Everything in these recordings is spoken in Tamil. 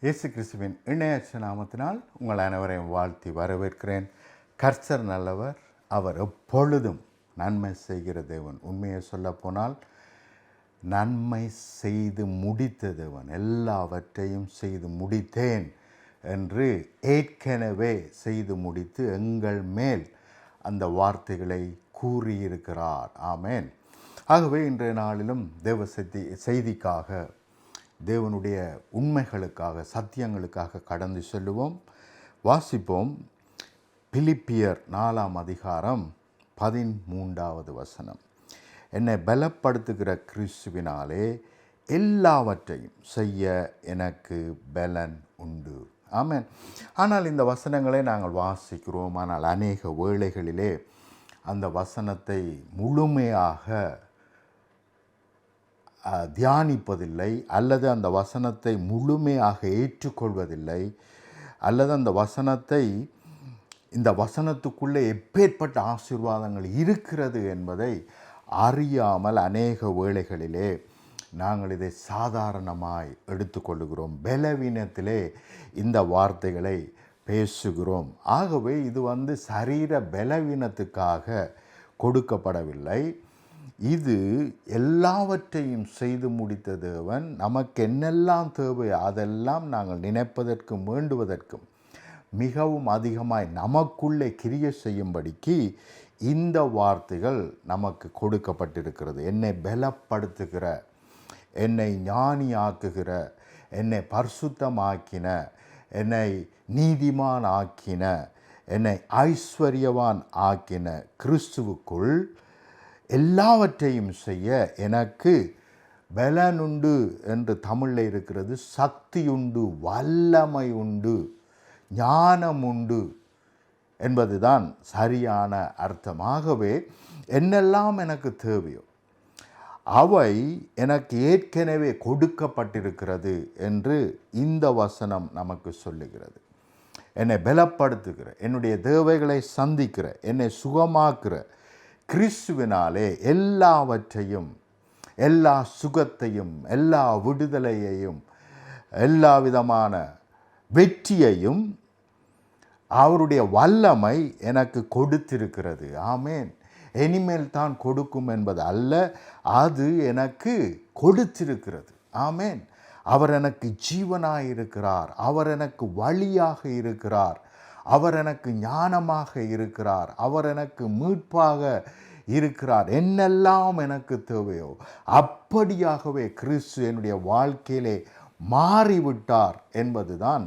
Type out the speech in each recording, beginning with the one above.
இயேசு கிறிஸ்துவின் இணையற்ற நாமத்தினால் உங்கள் அனைவரையும் வாழ்த்தி வரவேற்கிறேன். கர்த்தர் நல்லவர், அவர் எப்பொழுதும் நன்மை செய்கிற தேவன். உண்மையை சொல்லப்போனால் நன்மை செய்து முடித்த தேவன். எல்லாவற்றையும் செய்து முடித்தேன் என்று ஏற்கனவே செய்து முடித்து எங்கள் மேல் அந்த வார்த்தைகளை கூறியிருக்கிறார். ஆமேன். ஆகவே இன்றைய நாளிலும் தேவ செய்திக்காக, தேவனுடைய உண்மைகளுக்காக, சத்தியங்களுக்காக கடந்து செல்லுவோம். வாசிப்போம். பிலிப்பியர் 4ஆம் அதிகாரம் 13வது வசனம். என்னை பலப்படுத்துகிற கிறிஸ்துவினாலே எல்லாவற்றையும் செய்ய எனக்கு பலன் உண்டு. ஆமென். ஆனால் இந்த வசனங்களை நாங்கள் வாசிக்கிறோம். ஆனால் அநேக வேளைகளிலே அந்த வசனத்தை முழுமையாக தியானிப்பதில்லை, அல்லது அந்த வசனத்தை முழுமையாக ஏற்றுக்கொள்வதில்லை, அல்லது அந்த வசனத்தை, இந்த வசனத்துக்குள்ளே எப்பேற்பட்ட ஆசீர்வாதங்கள் இருக்கிறது என்பதை அறியாமல் அநேக வேளைகளிலே நாங்கள் இதை சாதாரணமாய் எடுத்துக்கொள்ளுகிறோம். பலவீனத்திலே இந்த வார்த்தைகளை பேசுகிறோம். ஆகவே இது சரீர பலவீனத்துக்காக கொடுக்கப்படவில்லை. இது எல்லாவற்றையும் செய்து முடித்த தேவன். நமக்கு என்னெல்லாம் தேவை அதெல்லாம் நாங்கள் நினைப்பதற்கும் வேண்டுவதற்கும் மிகவும் அதிகமாய் நமக்குள்ளே கிரியை செய்யும்படிக்கு இந்த வார்த்தைகள் நமக்கு கொடுக்கப்பட்டிருக்கிறது. என்னை பலப்படுத்துகிற, என்னை ஞானியாக்குகிற, என்னை பரிசுத்தமாக்கின, என்னை நீதிமான் ஆக்கின, என்னை ஐஸ்வர்யவான் ஆக்கின கிறிஸ்துவுக்குள் எல்லாவற்றையும் செய்ய எனக்கு பலனுண்டு என்று தமிழில் இருக்கிறது. சக்தி உண்டு, வல்லமை உண்டு, ஞானம் உண்டு என்பதுதான் சரியான அர்த்தமாகவே என்னெல்லாம் எனக்கு தேவையோ அவை எனக்கு ஏற்கனவே கொடுக்கப்பட்டிருக்கிறது என்று இந்த வசனம் நமக்கு சொல்லுகிறது. என்னை பலப்படுத்துகிற, என்னுடைய தேவைகளை சந்திக்கிற, என்னை சுகமாக்குற கிறிஸ்துவினாலே எல்லாவற்றையும், எல்லா சுகத்தையும், எல்லா விடுதலையையும், எல்லா விதமான வெற்றியையும் அவருடைய வல்லமை எனக்கு கொடுத்திருக்கிறது. ஆமேன். இனிமேல் தான் கொடுக்கும் என்பது அல்ல, அது எனக்கு கொடுத்திருக்கிறது. ஆமேன். அவர் எனக்கு ஜீவனாக இருக்கிறார், அவர் எனக்கு வழியாக இருக்கிறார், அவர் எனக்கு ஞானமாக இருக்கிறார், அவர் எனக்கு மீட்பாக இருக்கிறார். என்னெல்லாம் எனக்கு தேவையோ அப்படியாகவே கிறிஸ்து என்னுடைய வாழ்க்கையிலே மாறிவிட்டார் என்பதுதான்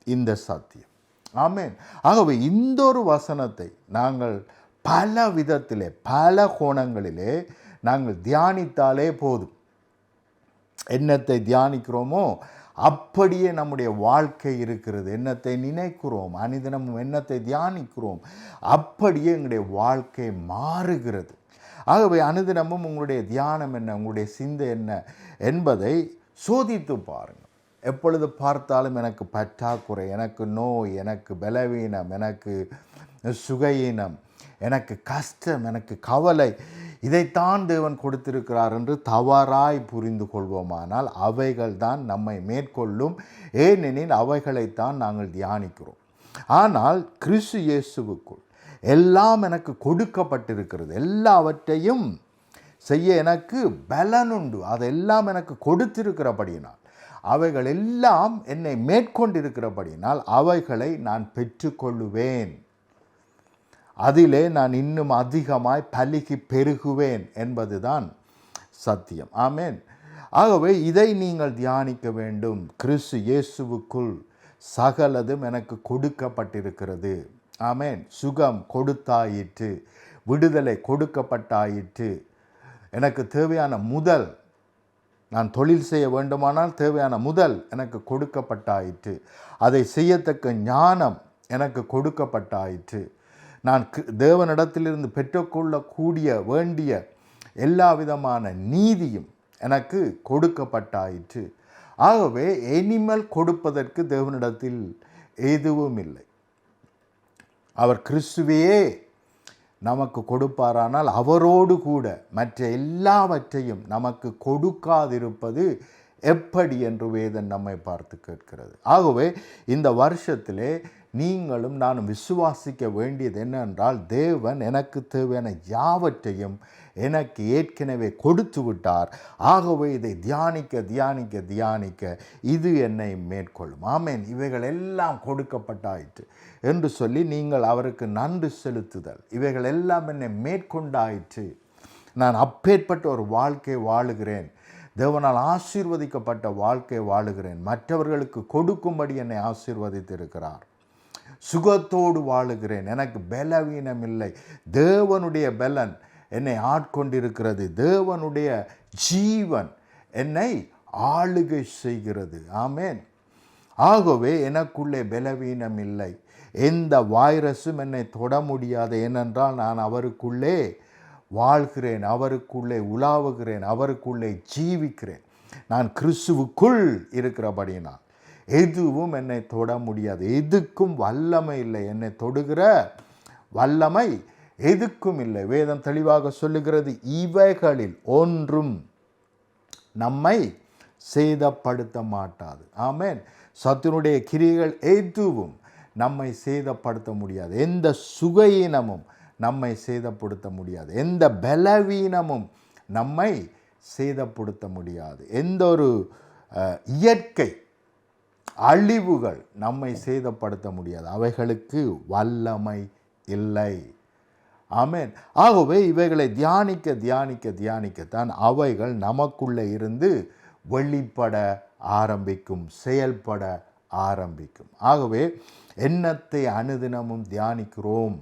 இந்த சத்தியம். ஆமேன். ஆகவே இந்த ஒரு வசனத்தை நாங்கள் பல விதத்திலே, பல கோணங்களிலே நாங்கள் தியானித்தாலே போதும். என்னத்தை தியானிக்கிறோமோ அப்படியே நம்முடைய வாழ்க்கை இருக்கிறது. என்னத்தை நினைக்கிறோம், அனுதினமும் என்னத்தை தியானிக்கிறோம், அப்படியே எங்களுடைய வாழ்க்கை மாறுகிறது. ஆகவே அனுதினமும் உங்களுடைய தியானம் என்ன, உங்களுடைய சிந்தை என்ன என்பதை சோதித்து பாருங்கள். எப்பொழுது பார்த்தாலும் எனக்கு பற்றாக்குறை, எனக்கு நோய், எனக்கு பலவீனம், எனக்கு சுகயீனம், எனக்கு கஷ்டம், எனக்கு கவலை, இதைத்தான் தேவன் கொடுத்திருக்கிறார் என்று தவறாய் புரிந்து கொள்வோமானால் அவைகள் தான் நம்மை மேற்கொள்ளும். ஏனெனில் அவைகளைத்தான் நாங்கள் தியானிக்கிறோம். ஆனால் கிறிஸ்து இயேசுவுக்குள் எல்லாம் எனக்கு கொடுக்கப்பட்டிருக்கிறது. எல்லாவற்றையும் செய்ய எனக்கு பலனுண்டு. அதெல்லாம் எனக்கு கொடுத்திருக்கிறபடியினால், அவைகள் எல்லாம் என்னை மேற்கொண்டிருக்கிறபடியினால் அவைகளை நான் பெற்றுக்கொள்ளுவேன். அதிலே நான் இன்னும் அதிகமாய் பலுகி பெருகுவேன் என்பதுதான் சத்தியம். ஆமேன். ஆகவே இதை நீங்கள் தியானிக்க வேண்டும். கிறிஸ்து இயேசுவுக்குள் சகலதும் எனக்கு கொடுக்கப்பட்டிருக்கிறது. ஆமேன். சுகம் கொடுத்தாயிற்று, விடுதலை கொடுக்கப்பட்டாயிற்று, எனக்கு தேவையான முதல், நான் தொழில் செய்ய வேண்டுமானால் தேவையான முதல் எனக்கு கொடுக்கப்பட்டாயிற்று, அதை செய்யத்தக்க ஞானம் எனக்கு கொடுக்கப்பட்டாயிற்று, நான் தேவனிடத்திலிருந்து பெற்றுக்கொள்ளக்கூடிய வேண்டிய எல்லா விதமான நீதியும் எனக்கு கொடுக்கப்பட்டாயிற்று. ஆகவே இனிமேல் கொடுப்பதற்கு தேவனிடத்தில் எதுவும் இல்லை. அவர் கிறிஸ்துவையே நமக்கு கொடுப்பாரானால் அவரோடு கூட மற்ற எல்லாவற்றையும் நமக்கு கொடுக்காதிருப்பது எப்படி என்று வேதம் நம்மை பார்த்து கேட்கிறது. ஆகவே இந்த வருஷத்திலே நீங்களும் நானும் விசுவாசிக்க வேண்டியது என்னென்றால், தேவன் எனக்கு தேவையான யாவற்றையும் எனக்கு ஏற்கனவே கொடுத்து விட்டார். ஆகவே இதை தியானிக்க தியானிக்க தியானிக்க இது என்னை மேற்கொள்ளும். ஆமேன். இவைகள் எல்லாம் கொடுக்கப்பட்டாயிற்று என்று சொல்லி நீங்கள் அவருக்கு நன்றி செலுத்துதல், இவைகள் எல்லாம் என்னை மேற்கொண்டாயிற்று, நான் அப்பேற்பட்ட ஒரு வாழ்க்கை வாழுகிறேன், தேவனால் ஆசீர்வதிக்கப்பட்ட வாழ்க்கை வாழுகிறேன், மற்றவர்களுக்கு கொடுக்கும்படி என்னை ஆசீர்வதித்திருக்கிறார், சுகத்தோடு வாழுகிறேன், எனக்கு பலவீனம் இல்லை, தேவனுடைய பலன் என்னை ஆட்கொண்டிருக்கிறது, தேவனுடைய ஜீவன் என்னை ஆளுகை செய்கிறது. ஆமேன். ஆகவே எனக்குள்ளே பலவீனம் இல்லை, எந்த வைரஸும் என்னை தொட முடியாது. ஏனென்றால் நான் அவருக்குள்ளே வாழ்கிறேன், அவருக்குள்ளே உலாவுகிறேன், அவருக்குள்ளே ஜீவிக்கிறேன். நான் கிறிஸ்துவுக்குள் இருக்கிறபடினால் எதுவும் என்னை தொட முடியாது. எதுக்கும் வல்லமை இல்லை, என்னை தொடுகிற வல்லமை எதுக்கும் இல்லை. வேதம் தெளிவாக சொல்லுகிறது, இவைகளில் ஒன்றும் நம்மை சேதப்படுத்த மாட்டாது. ஆமேன். சத்துனுடைய கிரியைகள் எதுவும் நம்மை சேதப்படுத்த முடியாது. எந்த சுகையினமும் நம்மை சேதப்படுத்த முடியாது, எந்த பலவீனமும் நம்மை சேதப்படுத்த முடியாது, எந்த ஒரு இயற்கை அழிவுகள் நம்மை சேதப்படுத்த முடியாது, அவைகளுக்கு வல்லமை இல்லை. ஆமேன். ஆகவே இவைகளை தியானிக்க தியானிக்க தியானிக்கத்தான் அவைகள் நமக்குள்ளே இருந்து வெளிப்பட ஆரம்பிக்கும், செயல்பட ஆரம்பிக்கும். ஆகவே எண்ணத்தை அனுதினமும் தியானிக்கிறோம்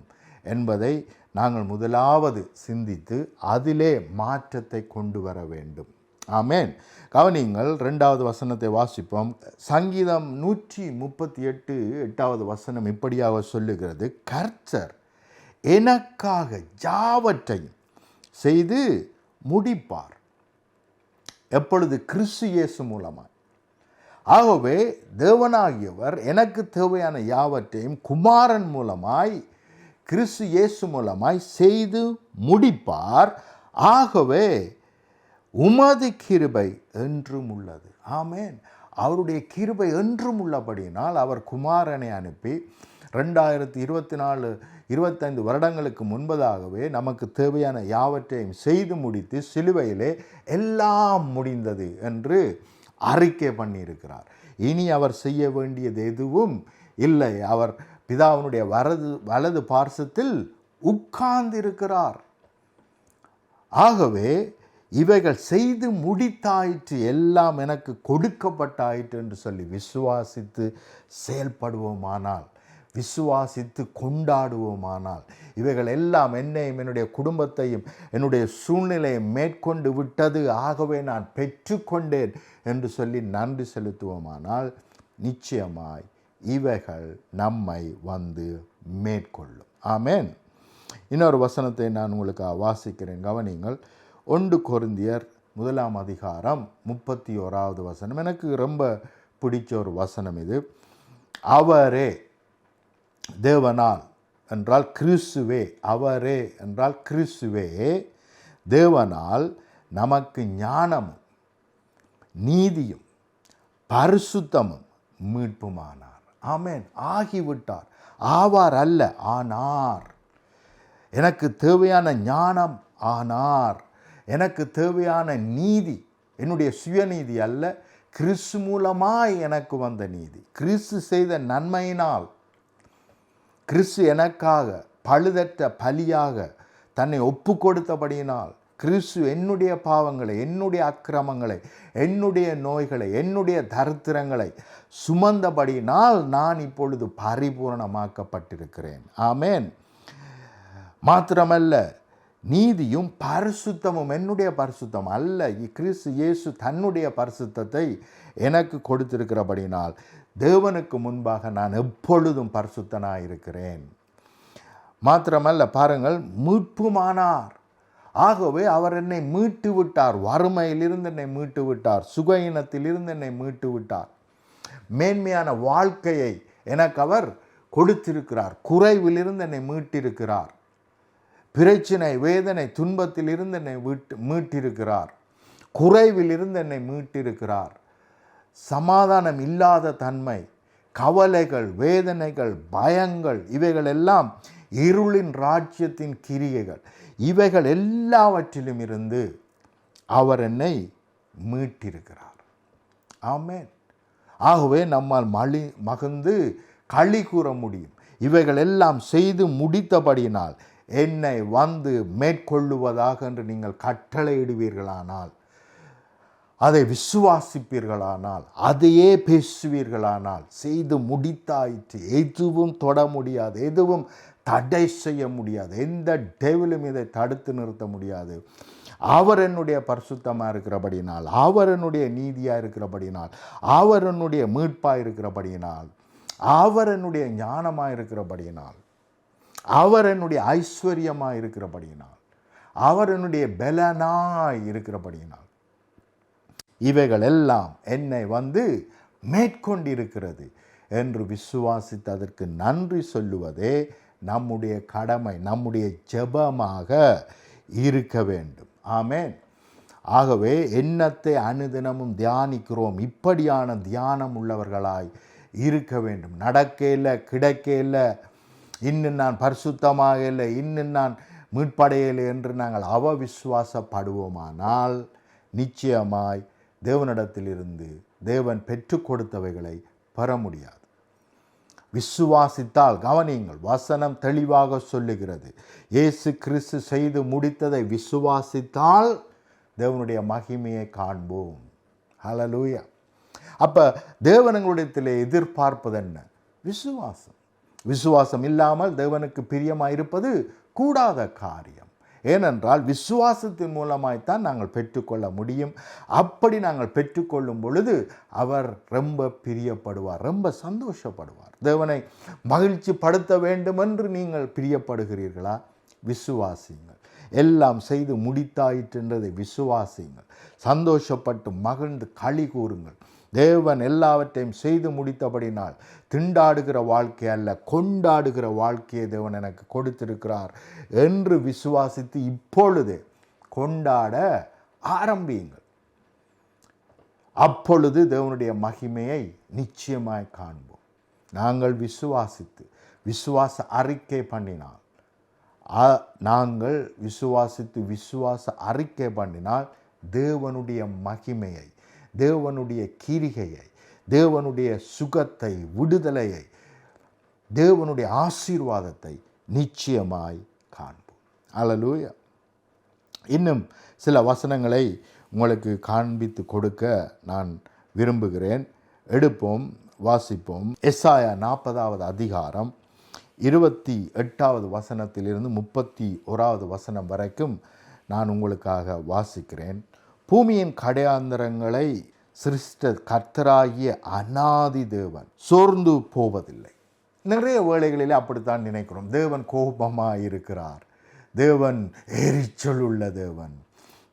என்பதை நாங்கள் முதலாவது சிந்தித்து அதிலே மாற்றத்தை கொண்டு வர வேண்டும். ஆமேன். கவனிங்கள், 2வது வசனத்தை வாசிப்போம். சங்கீதம் 138 8வது வசனம் இப்படியாக சொல்லுகிறது, கர்த்தர் எனக்காக யாவற்றையும் செய்து முடிப்பார். எப்பொழுது? கிறிஸ்து இயேசு மூலமாய். ஆகவே தேவனாகியவர் எனக்கு தேவையான யாவற்றையும் குமாரன் மூலமாய், கிறிஸ்து இயேசு மூலமாய் செய்து முடிப்பார். ஆகவே உமது கிருபை என்றும் உள்ளது. ஆமேன். அவருடைய கிருபை என்றும் உள்ளபடியினால் அவர் குமாரனை அனுப்பி 2024 25 வருடங்களுக்கு முன்பதாகவே நமக்கு தேவையான யாவற்றையும் செய்து முடித்து சிலுவையிலே எல்லாம் முடிந்தது என்று அறிக்கை பண்ணியிருக்கிறார். இனி அவர் செய்ய வேண்டியது எதுவும் இல்லை. அவர் பிதாவினுடைய வலது பார்சத்தில் உட்கார்ந்திருக்கிறார். ஆகவே இவைகள் செய்து முடித்தாயிற்று, எல்லாம் எனக்கு கொடுக்கப்பட்டாயிற்று என்று சொல்லி விசுவாசித்து செயல்படுவோமானால், விசுவாசித்து கொண்டாடுவோமானால், இவைகள் எல்லாம் என்னையும் என்னுடைய குடும்பத்தையும் என்னுடைய சூழ்நிலையை மேற்கொண்டு விட்டது, ஆகவே நான் பெற்றுக்கொண்டேன் என்று சொல்லி நன்றி செலுத்துவோமானால் நிச்சயமாய் இவைகள் நம்மை வந்து மேற்கொள்ளும். ஆமேன். இன்னொரு வசனத்தை நான் உங்களுக்கு வாசிக்கிறேன், கவனிங்கள். 1 கொரிந்தியர் 1 அதிகாரம் 31வது வசனம். எனக்கு ரொம்ப பிடிச்ச ஒரு வசனம் இது. அவரே தேவனால் என்றால் கிறிஸ்துவே, அவரே என்றால் கிறிஸ்துவே தேவனால் நமக்கு ஞானமும் நீதியும் பரிசுத்தமும் மீட்புமானார். ஆமேன். ஆகிவிட்டார், ஆவார் அல்ல, ஆனார். எனக்கு தேவையான ஞானம் ஆனார், எனக்கு தேவையான நீதி என்னுடைய சுயநீதி அல்ல, கிறிஸ்து மூலமாய் எனக்கு வந்த நீதி, கிறிஸ்து செய்த நன்மையினால், கிறிஸ்து எனக்காக பழுதற்ற பலியாக தன்னை ஒப்பு கொடுத்தபடியினால், கிறிஸ்து என்னுடைய பாவங்களை, என்னுடைய அக்கிரமங்களை, என்னுடைய நோய்களை, என்னுடைய தரித்திரங்களை சுமந்தபடியினால் நான் இப்பொழுது பரிபூரணமாக்கப்பட்டிருக்கிறேன். ஆமேன். மாத்திரமல்ல, நீதியும் பரிசுத்தமும் என்னுடைய பரிசுத்தம் அல்ல, கிறிஸ்து இயேசு தன்னுடைய பரிசுத்தத்தை எனக்கு கொடுத்திருக்கிறபடினால் தேவனுக்கு முன்பாக நான் எப்பொழுதும் பரிசுத்தனாயிருக்கிறேன். மாத்திரமல்ல, பாருங்கள், மீட்புமானார். ஆகவே அவர் என்னை மீட்டு விட்டார், வறுமையிலிருந்து என்னை மீட்டு விட்டார், சுகையினத்திலிருந்து என்னை மீட்டு விட்டார், மேன்மையான வாழ்க்கையை எனக்கு அவர் கொடுத்திருக்கிறார், குறைவிலிருந்து என்னை மீட்டிருக்கிறார், பிரச்சனை வேதனை துன்பத்தில் இருந்து என்னை மீட்டிருக்கிறார், குறைவில் இருந்து என்னை மீட்டிருக்கிறார், சமாதானம் இல்லாத தன்மை, கவலைகள், வேதனைகள், பயங்கள், இவைகள் எல்லாம் இருளின் ராஜ்யத்தின் கிரியைகள். இவைகள் எல்லாவற்றிலும் இருந்து அவர் என்னை மீட்டிருக்கிறார். ஆமென். ஆகவே நம்மால் மகிழ்ந்து களி கூற முடியும். இவைகள் எல்லாம் செய்து முடித்தபடியினால் என்னை வந்து மேற்கொள்ளுவதாக என்று நீங்கள் கட்டளையிடுவீர்களானால், அதை விசுவாசிப்பீர்களானால், அதையே பேசுவீர்களானால், செய்து முடித்தாயிற்று, எதுவும் தொட முடியாது, எதுவும் தடை செய்ய முடியாது, எந்த டெவிலும் இதை தடுத்து நிறுத்த முடியாது. அவர் என்னுடைய பரிசுத்தமாக இருக்கிறபடினால், அவர் என்னுடைய நீதியாக இருக்கிறபடினால், அவர் என்னுடைய மீட்பாக இருக்கிறபடியினால், அவர் என்னுடைய ஞானமாக இருக்கிறபடியினால், அவர் என்னுடைய ஐஸ்வர்யமாக இருக்கிறபடியினால், அவர் என்னுடைய பலனாய் இருக்கிறபடியினால், இவைகள் எல்லாம் என்னை வந்து மேற்கொண்டிருக்கிறது என்று விசுவாசித்து அதற்கு நன்றி சொல்லுவதே நம்முடைய கடமை, நம்முடைய ஜெபமாக இருக்க வேண்டும். ஆமென். ஆகவே எண்ணத்தை அனுதினமும் தியானிக்கிறோம். இப்படியான தியானம் உள்ளவர்களாய் இருக்க வேண்டும். நடக்கையில் கிடைக்கையில் இன்னும் நான் பரிசுத்தமாக இல்லை, இன்னும் நான் மீட்படையலை என்று நாங்கள் அவவிசுவாசப்படுவோமானால் நிச்சயமாய் தேவனிடத்திலிருந்து தேவன் பெற்று கொடுத்தவைகளை பெற முடியாது. விசுவாசித்தால், கவனியுங்கள், வசனம் தெளிவாக சொல்லுகிறது, இயேசு கிறிஸ்து செய்து முடித்ததை விசுவாசித்தால் தேவனுடைய மகிமையை காண்போம். ஹல்லேலூயா. அப்போ தேவனங்களிடத்தில் எதிர்பார்ப்பது என்ன? விசுவாசம். விசுவாசம் இல்லாமல் தேவனுக்கு பிரியமாக இருப்பது கூடாத காரியம். ஏனென்றால் விசுவாசத்தின் மூலமாய்த்தான் நாங்கள் பெற்றுக்கொள்ள முடியும். அப்படி நாங்கள் பெற்றுக்கொள்ளும் பொழுது அவர் ரொம்ப பிரியப்படுவார், ரொம்ப சந்தோஷப்படுவார். தேவனை மகிழ்ச்சி படுத்த வேண்டும் என்று நீங்கள் பிரியப்படுகிறீர்களா? விசுவாசியுங்கள். எல்லாம் செய்து முடித்தாயிற்றென்றதை விசுவாசியுங்கள். சந்தோஷப்பட்டு மகிழ்ந்து களி கூறுங்கள். தேவன் எல்லாவற்றையும் செய்து முடித்தபடினால் திண்டாடுகிற வாழ்க்கை அல்ல, கொண்டாடுகிற வாழ்க்கையை தேவன் எனக்கு கொடுத்திருக்கிறார் என்று விசுவாசித்து இப்பொழுது கொண்டாட ஆரம்பியுங்கள். அப்பொழுது தேவனுடைய மகிமையை நிச்சயமாய் காண்போம். நாங்கள் விசுவாசித்து விசுவாச அறிக்கை பண்ணினால், நாங்கள் விசுவாச அறிக்கை பண்ணினால் தேவனுடைய மகிமையை, தேவனுடைய கிரிகையை, தேவனுடைய சுகத்தை, விடுதலையை, தேவனுடைய ஆசீர்வாதத்தை நிச்சயமாய் காண்போம். அல்லேலூயா. இன்னும் சில வசனங்களை உங்களுக்கு காண்பித்து கொடுக்க நான் விரும்புகிறேன். எடுப்போம், வாசிப்போம். எசாயா 40வது அதிகாரம் 28வது வசனத்திலிருந்து 31வது வசனம் வரைக்கும் நான் உங்களுக்காக வாசிக்கிறேன். பூமியின் கடையாந்தரங்களை சிருஷ்ட கர்த்தராகிய அநாதி தேவன் சோர்ந்து போவதில்லை. நிறைய வேளைகளில் அப்படித்தான் நினைக்கிறோம். தேவன் கோபமாக இருக்கிறார், தேவன் எரிச்சல் உள்ள தேவன்,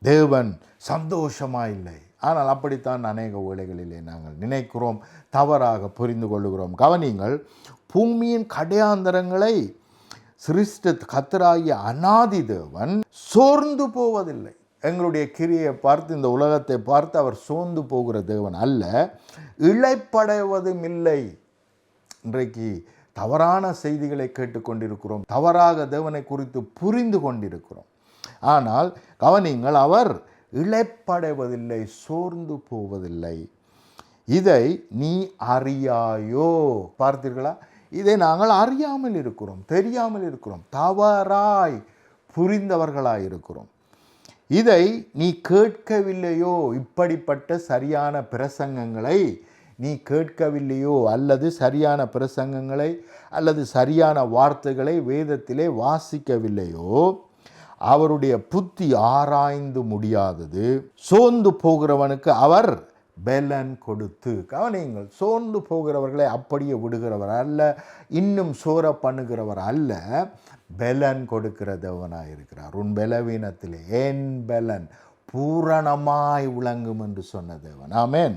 தேவன் சந்தோஷமாக இல்லை. ஆனால் அப்படித்தான் அநேக வேளைகளிலே நாங்கள் நினைக்கிறோம், தவறாக புரிந்து கொள்ளுகிறோம். கவனிங்கள், பூமியின் கடையாந்தரங்களை சிருஷ்ட கர்த்தராகிய அநாதி தேவன் சோர்ந்து போவதில்லை. எங்களுடைய கிரியை பார்த்து, இந்த உலகத்தை பார்த்து அவர் சோர்ந்து போகிற தேவன் அல்ல, இளைப்படைவதும் இல்லை. இன்றைக்கு தவறான செய்திகளை கேட்டுக்கொண்டிருக்கிறோம், தவறாக தேவனை குறித்து புரிந்து கொண்டிருக்கிறோம். ஆனால் கவனிங்கள், அவர் இளைப்படைவதில்லை, சோர்ந்து போவதில்லை. இதை நீ அறியாயோ? பார்த்தீர்களா? இதை நாங்கள் அறியாமல் இருக்கிறோம், தெரியாமல் இருக்கிறோம், தவறாய் புரிந்தவர்களாய் இருக்கிறோம். இதை நீ கேட்கவில்லையோ? இப்படிப்பட்ட சரியான பிரசங்கங்களை நீ கேட்கவில்லையோ? அல்லது சரியான பிரசங்கங்களை அல்லது சரியான வார்த்தைகளை வேதத்திலே வாசிக்கவில்லையோ? அவருடைய புத்தி ஆராய்ந்து முடியாதது. சோர்ந்து போகிறவனுக்கு அவர் பலன் கொடுத்து. கவனியுங்கள், சோர்ந்து போகிறவர்களை அப்படியே விடுகிறவர் அல்ல, இன்னும் சோர பண்ணுகிறவர் அல்ல, பலன் கொடுக்கிற தேவனாய் இருக்கிறார். உன் பலவீனத்திலே என் பலன் பூரணமாய் விளங்கும் என்று சொன்ன தேவன். ஆமென்.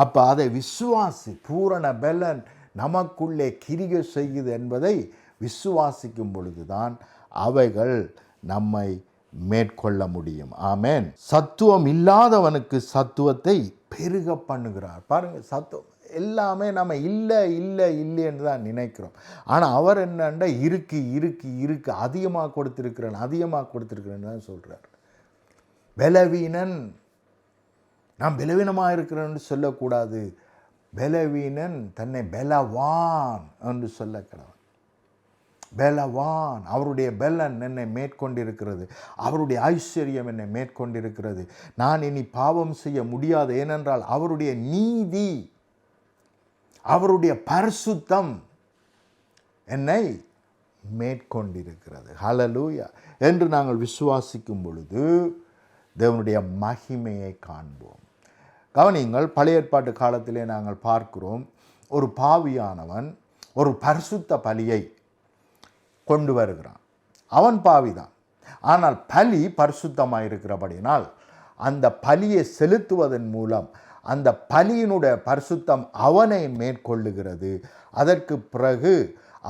அப்போ அதை விசுவாசி. பூரண பலன் நமக்குள்ளே கிரியை செய்யுது என்பதை விசுவாசிக்கும் பொழுதுதான் அவைகள் நம்மை மேற்கொள்ள முடியும். ஆமென். சத்துவம் இல்லாதவனுக்கு சத்துவத்தை பெருக பண்ணுகிறார். பாருங்கள், சத்தம் எல்லாமே நம்ம இல்லை இல்லை இல்லைன்னு தான் நினைக்கிறோம். ஆனால் அவர் என்னண்டா இருக்கு இருக்கு இருக்கு, அதிகமாக கொடுத்துருக்கிறேன்னு தான் சொல்கிறார். பலவீனன், நான் பலவீனமாக இருக்கிறேன்னு சொல்லக்கூடாது. பலவீனன் தன்னை பலவான் என்று சொல்ல கடவுள். பலவான், அவருடைய பலன் என்னை மேற்கொண்டிருக்கிறது, அவருடைய ஐஸ்வர்யம் என்னை மேற்கொண்டிருக்கிறது. நான் இனி பாவம் செய்ய முடியாது, ஏனென்றால் அவருடைய நீதி, அவருடைய பரிசுத்தம் என்னை மேற்கொண்டிருக்கிறது. ஹல்லேலூயா என்று நாங்கள் விசுவாசிக்கும் பொழுது தேவனுடைய மகிமையை காண்போம். கவனியுங்கள், பழைய ஏற்பாட்டு காலத்திலே நாங்கள் பார்க்கிறோம், ஒரு பாவியானவன் ஒரு பரிசுத்த பலியை கொண்டு வருகிறான். அவன் பாவிதான், ஆனால் பலி பரிசுத்தமாக இருக்கிறபடினால் அந்த பலியை செலுத்துவதன் மூலம் அந்த பலியினுடைய பரிசுத்தம் அவனை மேற்கொள்ளுகிறது. அதற்கு பிறகு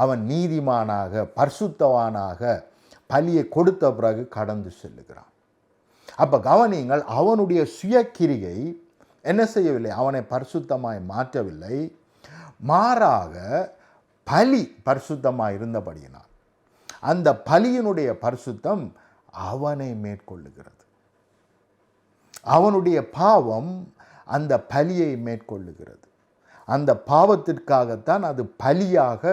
அவன் நீதிமானாக பரிசுத்தவானாக பலியை கொடுத்த பிறகு கடந்து செல்லுகிறான். அப்போ கவனியுங்கள், அவனுடைய சுயக்கிரியை என்ன செய்யவில்லை, அவனை பரிசுத்தமாய் மாற்றவில்லை. மாறாக பலி பரிசுத்தமாக இருந்தபடியினால் அந்த பலியினுடைய பரிசுத்தம் அவனை மேற்கொள்ளுகிறது. அவனுடைய பாவம் அந்த பலியை மேற்கொள்ளுகிறது. அந்த பாவத்திற்காகத்தான் அது பலியாக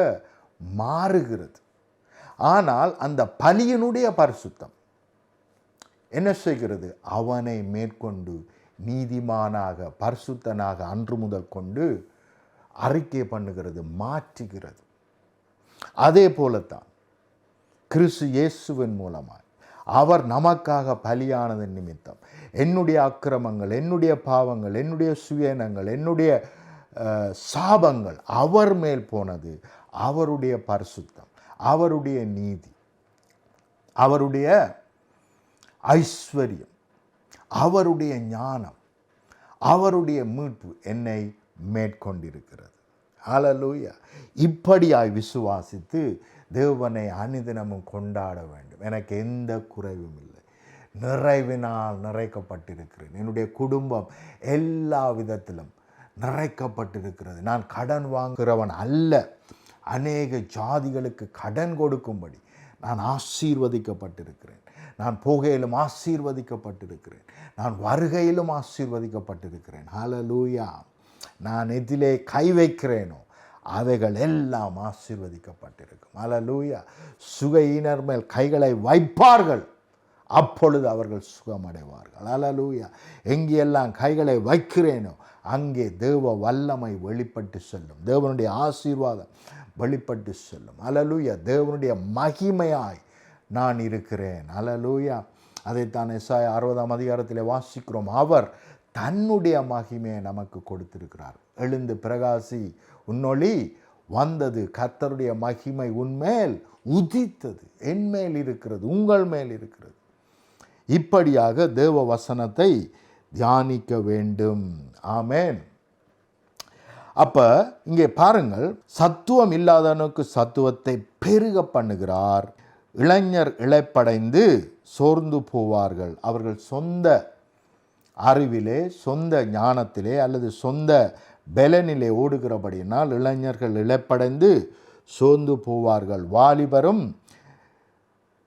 மாறுகிறது. ஆனால் அந்த பலியினுடைய பரிசுத்தம் என்ன செய்கிறது, அவனை மேற்கொண்டு நீதிமானாக பரிசுத்தனாக அன்று முதல் கொண்டு அறிக்கை பண்ணுகிறது, மாற்றுகிறது. அதே போலத்தான் கிறிஸ்து இயேசுவின் மூலமாய் அவர் நமக்காக பலியானதன் நிமித்தம் என்னுடைய அக்கிரமங்கள், என்னுடைய பாவங்கள், என்னுடைய சுயநங்கள், என்னுடைய சாபங்கள் அவர் மேல் போனது. அவருடைய பரிசுத்தம், அவருடைய நீதி, அவருடைய ஐஸ்வர்யம், அவருடைய ஞானம், அவருடைய மீட்பு என்னை மேற்கொண்டிருக்கிறது. ஹல்லேலூயா. இப்படியாய் விசுவாசித்து தேவனை அனுதினமும் கொண்டாட வேண்டும். எனக்கு எந்த குறைவும் இல்லை, நிறைவினால் நிறைக்கப்பட்டிருக்கிறேன். என்னுடைய குடும்பம் எல்லா விதத்திலும் நிறைக்கப்பட்டிருக்கிறது. நான் கடன் வாங்குகிறவன் அல்ல, அநேக ஜாதிகளுக்கு கடன் கொடுக்கும்படி நான் ஆசீர்வதிக்கப்பட்டிருக்கிறேன். நான் போகையிலும் ஆசீர்வதிக்கப்பட்டிருக்கிறேன், நான் வருகையிலும் ஆசீர்வதிக்கப்பட்டிருக்கிறேன். ஹல்லேலூயா. நான் எதிலே கை வைக்கிறேனோ அவைகள் எல்லாம் ஆசீர்வதிக்கப்பட்டிருக்கும். ஹல்லேலூயா. சுகையினர் மேல் கைகளை வைப்பார்கள், அப்பொழுது அவர்கள் சுகமடைவார்கள். ஹல்லேலூயா. எங்கெல்லாம் கைகளை வைக்கிறேனோ அங்கே தேவ வல்லமை வெளிப்பட்டு செல்லும், தேவனுடைய ஆசீர்வாதம் வெளிப்பட்டு செல்லும். ஹல்லேலூயா. தேவனுடைய மகிமையாய் நான் இருக்கிறேன். ஹல்லேலூயா. அதைத்தான் எசாயா 60ஆம் அதிகாரத்திலே வாசிக்கிறோம். அவர் தன்னுடைய மகிமையை நமக்கு கொடுத்திருக்கிறார். எழுந்து பிரகாசி, உன்னொளி வந்தது, கர்த்தருடைய மகிமை உன்மேல் உதித்தது, என்மேல் இருக்கிறது, உங்கள் மேல் இருக்கிறது. இப்படியாக தேவ வசனத்தை தியானிக்க வேண்டும். ஆமென். அப்ப இங்கே பாருங்கள், சத்துவம் இல்லாதவனுக்கு சத்துவத்தை பெருக பண்ணுகிறார். இளைஞர் இளைப்படைந்து சோர்ந்து போவார்கள். அவர்கள் சொந்த அறிவிலே, சொந்த ஞானத்திலே அல்லது சொந்த பலனிலே ஓடுகிறபடியினால் இளைஞர்கள் இளைப்படைந்து சோர்ந்து போவார்கள். வாலிபரும்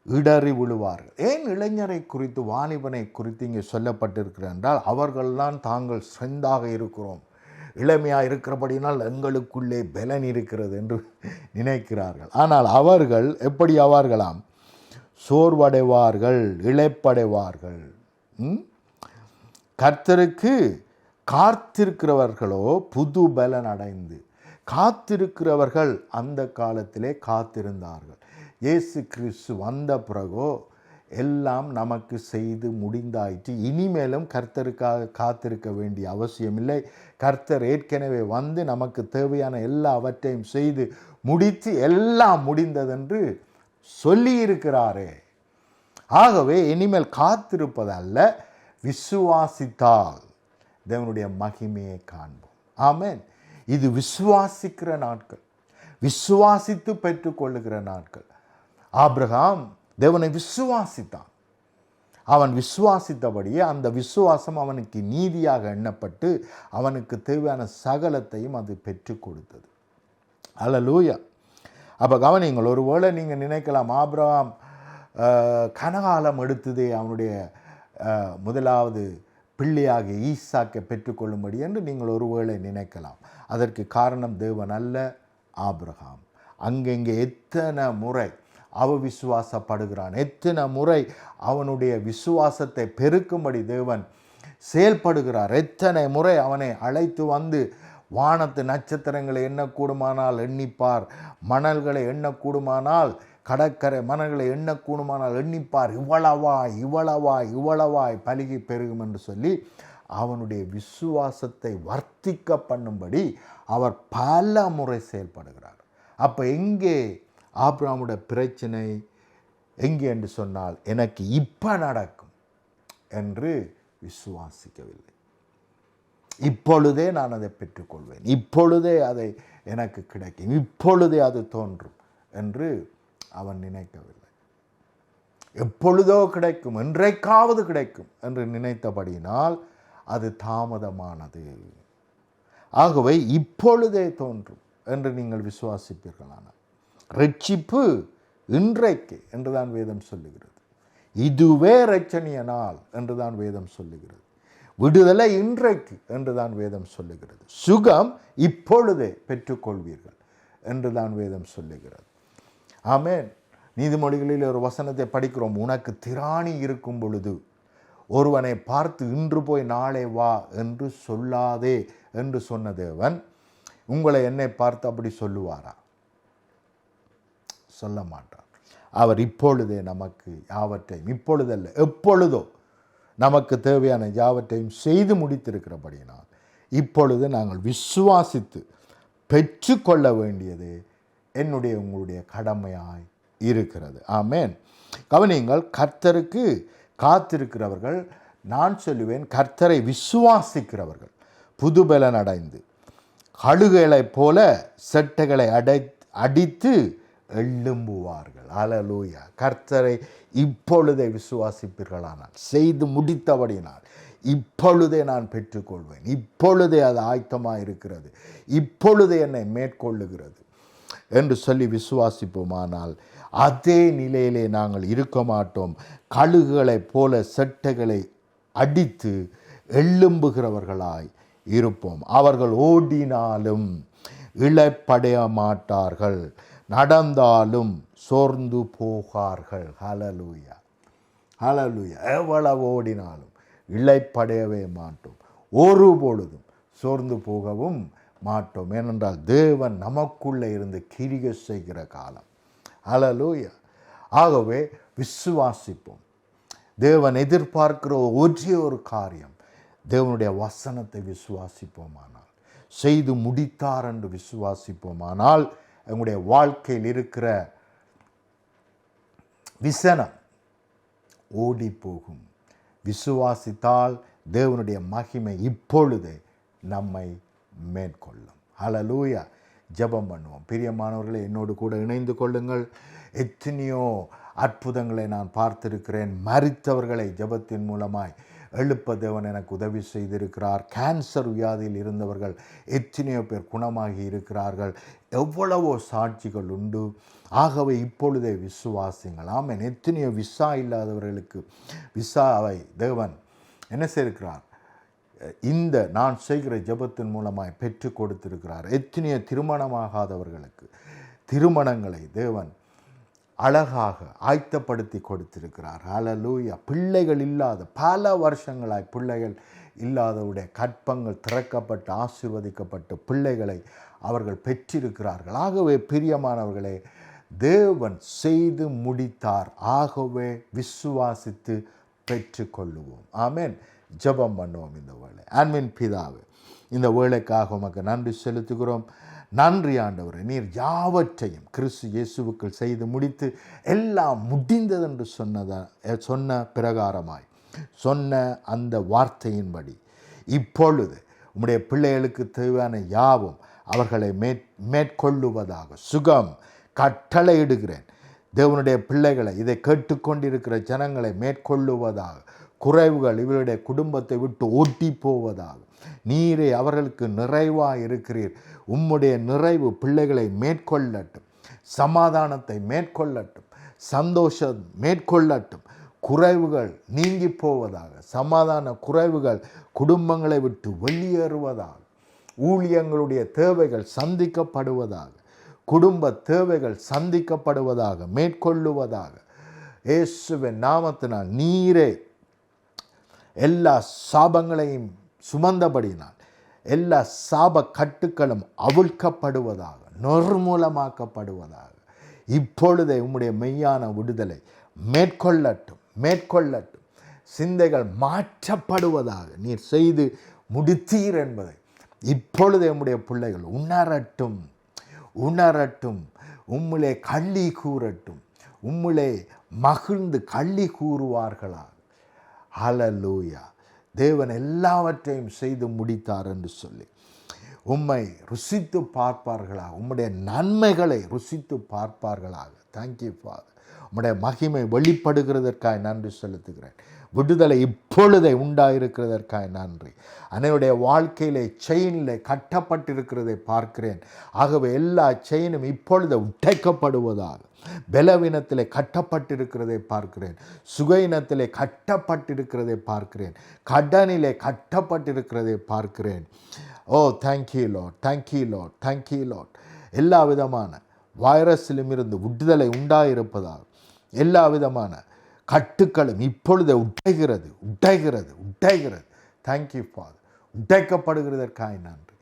இடறி விழுவார்கள். ஏன் இளைஞரை குறித்து, வாலிபனை குறித்து இங்கே சொல்லப்பட்டிருக்கிறது என்றால், அவர்கள்தான் தாங்கள் ஸ்ட்ரென்த்தாக இருக்கிறோம், இளமையாக இருக்கிறபடினால் எங்களுக்குள்ளே பலன் இருக்கிறது என்று நினைக்கிறார்கள். ஆனால் அவர்கள் எப்படி ஆவார்களாம்? சோர்வடைவார்கள், இளைப்படைவார்கள். கர்த்தருக்கு காத்திருக்கிறவர்களோ புது பலன் அடைந்து. காத்திருக்கிறவர்கள் அந்த காலத்திலே காத்திருந்தார்கள். இயேசு கிறிஸ்து வந்த பிறகோ எல்லாம் நமக்கு செய்து முடிந்தாயிற்று. இனிமேலும் கர்த்தருக்காக காத்திருக்க வேண்டிய அவசியமில்லை. கர்த்தர் ஏற்கனவே வந்து நமக்கு தேவையான எல்லாவற்றையும் செய்து முடித்து எல்லாம் முடிந்ததென்று சொல்லியிருக்கிறாரே. ஆகவே இனிமேல் காத்திருப்பதல்ல, விசுவாசித்தால் தேவனுடைய மகிமையை காண்போம். ஆமென். இது விசுவாசிக்கிற நாட்கள், விசுவாசித்து பெற்றுக்கொள்ளுகிற நாட்கள். ஆபிரகாம் தேவனை விசுவாசித்தான். அவன் விசுவாசித்தபடியே அந்த விசுவாசம் அவனுக்கு நீதியாக எண்ணப்பட்டு அவனுக்கு தேவையான சகலத்தையும் அது பெற்றுக் கொடுத்தது. அல்லேலூயா. அப்போ கவனிங்கள், ஒருவேளை நீங்கள் நினைக்கலாம், ஆபிரகாம் கனகாலம் எடுத்ததே அவனுடைய முதலாவது பிள்ளையாக ஈசாக்கை பெற்றுக்கொள்ளும்படி என்று நீங்கள் ஒருவேளை நினைக்கலாம். அதற்கு காரணம் தேவன் அல்ல, ஆபிரகாம். அங்கெங்கே எத்தனை முறை விசுவாசப்படுகிறான், எத்தனை முறை அவனுடைய விசுவாசத்தை பெருக்கும்படி தேவன் செயல்படுகிறார், எத்தனை முறை அவனை அழைத்து வந்து வானத்து நட்சத்திரங்களை எண்ணக்கூடுமானால் எண்ணிப்பார், மணல்களை எண்ணக்கூடுமானால் கடற்கரை மணல்களை எண்ணக்கூடுமானால் எண்ணிப்பார், இவ்வளவாய் இவ்வளவாய் இவ்வளவாய் பலுகி பெருகும் என்று சொல்லி அவனுடைய விசுவாசத்தை வர்த்திக்க பண்ணும்படி அவர் பல முறை செயல்படுகிறார். அப்போ எங்கே ஆபிரகாமுடைய பிரச்சனை எங்கே என்று சொன்னால், எனக்கு இப்போ நடக்கும் என்று விசுவாசிக்கவில்லை. இப்பொழுதே நான் அதை பெற்றுக்கொள்வேன், இப்பொழுதே அதை எனக்கு கிடைக்கும், இப்பொழுதே அது தோன்றும் என்று அவன் நினைக்கவில்லை. எப்பொழுதோ கிடைக்கும், என்றைக்காவது கிடைக்கும் என்று நினைத்தபடியினால் அது தாமதமானது. ஆகவே இப்பொழுதே தோன்றும் என்று நீங்கள் விசுவாசிப்பீர்களானால், ரட்சிப்பு இன்றைக்கு என்றுதான் வேதம் சொல்லுகிறது. இதுவே இரட்சணிய நாள் என்றுதான் வேதம் சொல்லுகிறது. விடுதலை இன்றைக்கு என்றுதான் வேதம் சொல்லுகிறது. சுகம் இப்பொழுதே பெற்றுக்கொள்வீர்கள் என்றுதான் வேதம் சொல்லுகிறது. ஆமென். நீதிமொழிகளில் ஒரு வசனத்தை படிக்கிறோம், உனக்கு திராணி இருக்கும் பொழுது ஒருவனை பார்த்து இன்று போய் நாளை வா என்று சொல்லாதே என்று சொன்ன தேவன் உங்களை என்னை பார்த்து அப்படி சொல்லுவாரா? சொல்ல மாட்டார். அவர் இப்பொழுதே நமக்கு யாவற்றையும், இப்பொழுதல்ல எப்பொழுதோ நமக்கு தேவையான யாவற்றையும் செய்து முடித்திருக்கிறபடியினால் இப்பொழுது நாங்கள் விசுவாசித்து பெற்றுக்கொள்ள வேண்டியது என்னுடைய உங்களுடைய கடமையாய் இருக்கிறது. ஆமென். கவனியுங்கள், கர்த்தருக்கு காத்திருக்கிறவர்கள், நான் சொல்லுவேன் கர்த்தரை விசுவாசிக்கிறவர்கள் புதுபலன் அடைந்து கழுகுகளைப் போல செட்டைகளை அடித்து எழும்புவார்கள். அல்லேலூயா. கர்த்தரை இப்பொழுதே விசுவாசிப்பீர்களானால், செய்து முடித்தபடினால் இப்பொழுதே நான் பெற்றுக்கொள்வேன், இப்பொழுதே அது ஆயத்தமாக இருக்கிறது, இப்பொழுதே என்னை மேற்கொள்ளுகிறது என்று சொல்லி விசுவாசிப்போமானால் அதே நிலையிலே நாங்கள் இருக்க மாட்டோம். கழுகுகளைப் போல செட்டைகளை அடித்து எழும்புகிறவர்களாய் இருப்போம். அவர்கள் ஓடினாலும் இளைப்படைய மாட்டார்கள், நடந்தாலும் சோர்ந்து போகார்கள். ஹல்லேலூயா, ஹல்லேலூயா. எவ்வளவு ஓடினாலும் இளைப்படையவே மாட்டோம், ஒரு பொழுதும் சோர்ந்து போகவும் மாட்டோம். ஏனென்றால் தேவன் நமக்குள்ளே இருந்து கிரியை செய்கிற காலம். ஹல்லேலூயா. ஆகவே விசுவாசிப்போம். தேவன் எதிர்பார்க்கிற ஒரே ஒரு காரியம், தேவனுடைய வசனத்தை விசுவாசிப்போமானால், செய்து முடித்தார் என்று விசுவாசிப்போமானால் எங்களுடைய வாழ்க்கையில் இருக்கிற விசனம் ஓடி போகும். விசுவாசித்தால் தேவனுடைய மகிமை இப்பொழுதே நம்மை மேற்கொள்ளும். ஹல்லேலூயா. ஜெபம் பண்ணுவோம். பிரியமானவர்களே, என்னோடு கூட இணைந்து கொள்ளுங்கள். எத்தனையோ அற்புதங்களை நான் பார்த்திருக்கிறேன். மரித்தவர்களை ஜெபத்தின் மூலமாய் எழுப்ப தேவன் எனக்கு உதவி செய்திருக்கிறார். கேன்சர் வியாதியில் இருந்தவர்கள் எத்தனையோ பேர் குணமாகி இருக்கிறார்கள். எவ்வளவோ சாட்சிகள் உண்டு. ஆகவே இப்பொழுதே விசுவாசிங்கள். ஆமென். எத்தனையோ விசா இல்லாதவர்களுக்கு விசாவை தேவன் என்ன செய்திருக்கிறார்? இந்த நான் செய்கிற ஜெபத்தின் மூலமாய் பெற்று கொடுத்திருக்கிறார். எத்தனையோ திருமணமாகாதவர்களுக்கு திருமணங்களை தேவன் அழகாக ஆயத்தப்படுத்தி கொடுத்திருக்கிறார். ஹல்லேலூயா. பிள்ளைகள் இல்லாத பல வருஷங்களாய் பிள்ளைகள் இல்லாதவருடைய கற்பங்கள் திறக்கப்பட்டு ஆசீர்வதிக்கப்பட்டு பிள்ளைகளை அவர்கள் பெற்றிருக்கிறார்கள். ஆகவே பிரியமானவர்களே, தேவன் செய்து முடித்தார். ஆகவே விசுவாசித்து பெற்றுக்கொள்ளுவோம். ஆமென். ஜெபம் பண்ணுவோம் இந்த வேளை. அன்பின் பிதாவே, இந்த வேளைக்காக உமக்கு நன்றி செலுத்துகிறோம். நன்றி ஆண்டவரே, நீர் யாவற்றையும் கிறிஸ்து இயேசுவுக்குள் செய்து முடித்து எல்லாம் முடிந்தது என்று சொன்ன பிரகாரமாய் சொன்ன அந்த வார்த்தையின்படி இப்பொழுது உம்முடைய பிள்ளைகளுக்கு தேவையான யாவும் அவர்களை மேற்கொள்ளுவதாக சுகம் கட்டளையிடுகிறேன். தேவனுடைய பிள்ளைகளை, இதை கேட்டுக்கொண்டிருக்கிற ஜனங்களை மேற்கொள்ளுவதாக. குறைவுகள் இவருடைய குடும்பத்தை விட்டு ஓட்டி போவதாக. நீரே அவர்களுக்கு நிறைவாக இருக்கிறீர். உம்முடைய நிறைவு பிள்ளைகளை மேற்கொள்ளட்டும், சமாதானத்தை மேற்கொள்ளட்டும், சந்தோஷம் மேற்கொள்ளட்டும். குறைவுகள் நீங்கி போவதாக. சமாதான குறைவுகள் குடும்பங்களை விட்டு வெளியேறுவதாக. ஊழியங்களுடைய தேவைகள் சந்திக்கப்படுவதாக. குடும்ப தேவைகள் சந்திக்கப்படுவதாக, மேற்கொள்ளுவதாக. இயேசுவின் நாமத்தினால் நீரே எல்லா சாபங்களையும் சுமந்தபடினால் எல்லா சாப கட்டுக்களும் அவிழ்க்கப்படுவதாக, நிர்மூலமாக்கப்படுவதாக. இப்பொழுதே உம்முடைய மெய்யான விடுதலை மேற்கொள்ளட்டும், மேற்கொள்ளட்டும். சிந்தைகள் மாற்றப்படுவதாக நீர் செய்து முடித்தீர் என்பதை இப்பொழுதே உம்முடைய பிள்ளைகள் உணரட்டும், உணரட்டும். உம்மிலே கள்ளி கூறட்டும், உம்மிலே மகிழ்ந்து கள்ளி கூறுவார்களாக. ஹல்லேலூயா. தேவன் எல்லாவற்றையும் செய்து முடித்தார் என்று சொல்லி உம்மை ருசித்து பார்ப்பார்களாக. உம்முடைய நன்மைகளை ருசித்து பார்ப்பார்களாக. Thank you father. உம்முடைய மகிமை வெளிப்படுகிறதற்காக நன்றி செலுத்துகிறேன். விடுதலை இப்பொழுதே உண்டாயிருக்கிறதற்காக நன்றி. அனைவருடைய வாழ்க்கையிலே செயினில் கட்டப்பட்டிருக்கிறதை பார்க்கிறேன். ஆகவே எல்லா செயினும் இப்பொழுது உடைக்கப்படுவதாக. பலவீனத்திலே கட்டப்பட்டிருக்கிறதை பார்க்கிறேன். சுகையினத்திலே கட்டப்பட்டிருக்கிறதை பார்க்கிறேன். கடனிலே கட்டப்பட்டிருக்கிறதை பார்க்கிறேன். ஓ thank you lord, thank you lord, thank you lord. எல்லா விதமான வைரஸிலும் இருந்து விடுதலை உண்டாயிருப்பதாக. எல்லா விதமான கட்டுக்களும் இப்பொழுது உடைகிறது, உடைகிறது, உடைகிறது. Thank you father. உடைக்கப்படுகிறதற்காக நன்றி.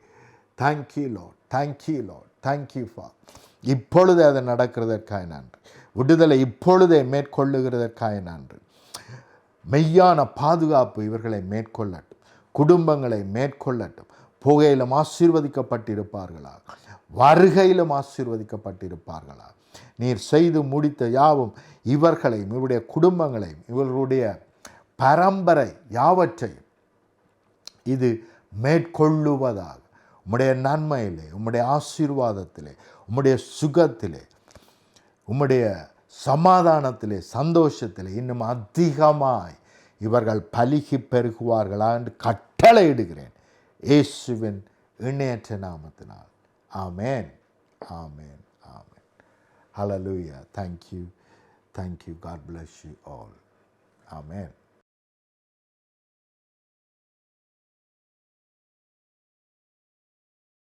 Thank you lord, thank you lord, thank you father. இப்பொழுது அது நடக்கிறதற்காக நன்றி. விடுதலை இப்பொழுதே மேற்கொள்ளுகிறதற்காக நன்றி. மெய்யான பாதுகாப்பு இவர்களை மேற்கொள்ளட்டும், குடும்பங்களை மேற்கொள்ளட்டும். புகையிலும் ஆசீர்வதிக்கப்பட்டிருப்பார்களா, வருகையிலும் ஆசீர்வதிக்கப்பட்டிருப்பார்களா. நீர் செய்து முடித்த யாவும் இவர்களையும் இவருடைய குடும்பங்களையும் இவர்களுடைய பரம்பரை யாவற்றையும் இது மேற்கொள்ளுவதாக. உம்முடைய நன்மையிலே, உம்முடைய ஆசீர்வாதத்திலே, உம்முடைய சுகத்திலே, உம்முடைய சமாதானத்திலே, சந்தோஷத்திலே இன்னும் அதிகமாய் இவர்கள் பலுகி பெருகுவார்களா என்று கட்டளையிடுகிறேன் இயேசுவின் இணையற்ற நாமத்தினால். ஆமென், ஆமென், ஆமென். Hallelujah. Thank you. Thank you. God bless you all. Amen.